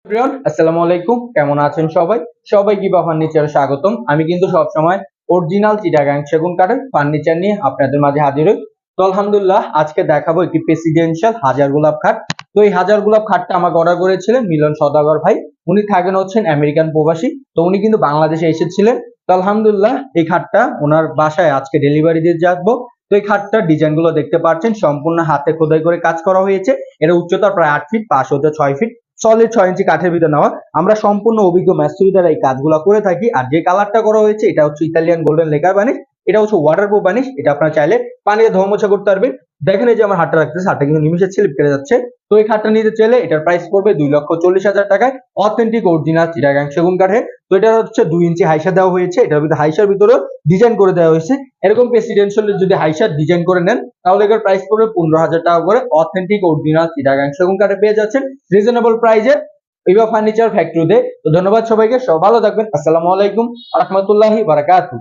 Everyone, আসসালামু আলাইকুম। কেমন আছেন সবাই? সবাইকে ফার্নিচারে স্বাগতম। আমি কিন্তু সবসময় অরিজিনাল চিটাগাং সেগুন কাঠের ফার্নিচার নিয়ে আপনাদের মাঝে হাজির হই। তো আলহামদুলিল্লাহ আজকে দেখাবো একটি প্রেসিডেন্সিয়াল হাজার গোলাপ খাট। তো এই হাজার গোলাপ খাটটা আমাকে অর্ডার করেছিলেন মিলন সওদাগর ভাই। উনি থাকেন হচ্ছেন আমেরিকান প্রবাসী। তো উনি কিন্তু বাংলাদেশে এসেছিলেন। তো আলহামদুলিল্লাহ এই খাটটা ওনার বাসায় আজকে ডেলিভারি দিয়ে যাবো। তো এই খাটটার ডিজাইন গুলো দেখতে পাচ্ছেন, সম্পূর্ণ হাতে খোদাই করে কাজ করা হয়েছে। এর উচ্চতা প্রায় 8 ফিট, পাশ হতে 6 ফিট, সলিড 6 ইঞ্চি কাঠের ভিতরে নেওয়া। আমরা সম্পূর্ণ অভিজ্ঞ মিস্ত্রি দ্বারা এই কাজগুলো করে থাকি। আর যে কালারটা করা হয়েছে এটা হচ্ছে ইতালিয়ান গোল্ডেন লেকার বানিশ। এটা হচ্ছে ওয়াটারপ্রুফ বানিশ। এটা আপনারা চাইলে পানিতে ধোয়া মোছা করতে পারবেন। দেখেন এই যে আমার হাতটা রাখতেছে, হাতটা কিন্তু নিমিষে স্লিপ কেটে যাচ্ছে। তো এই খাটটা নিতে চাইলে এটার প্রাইস পড়বে 2,40,000 টাকায়। অথেন্টিক অরিজিনাল চিটাগাং সেগুন কাঠের। তো এটা হচ্ছে 2 ইঞ্চি হাইসা দেওয়া হয়েছে। এটার ভিতরে হাইসার ভিতরে ডিজাইন করে দেওয়া হয়েছে। এরকম প্রেসিডেন্সিয়াল যদি হাইসার ডিজাইন করে নেন তাহলে এটার প্রাইস পড়বে 15,000 টাকা করে। অথেন্টিক অরিজিনাল চিটাগাং সেগুন কাঠে পেয়ে যাচ্ছেন রিজনেবল প্রাইসে ইভা ফার্নিচার ফ্যাক্টরিতে। তো ধন্যবাদ সবাইকে, সব ভালো থাকবেন। আসসালামু আলাইকুম ওয়া রাহমাতুল্লাহি ওয়া বারাকাতুহু।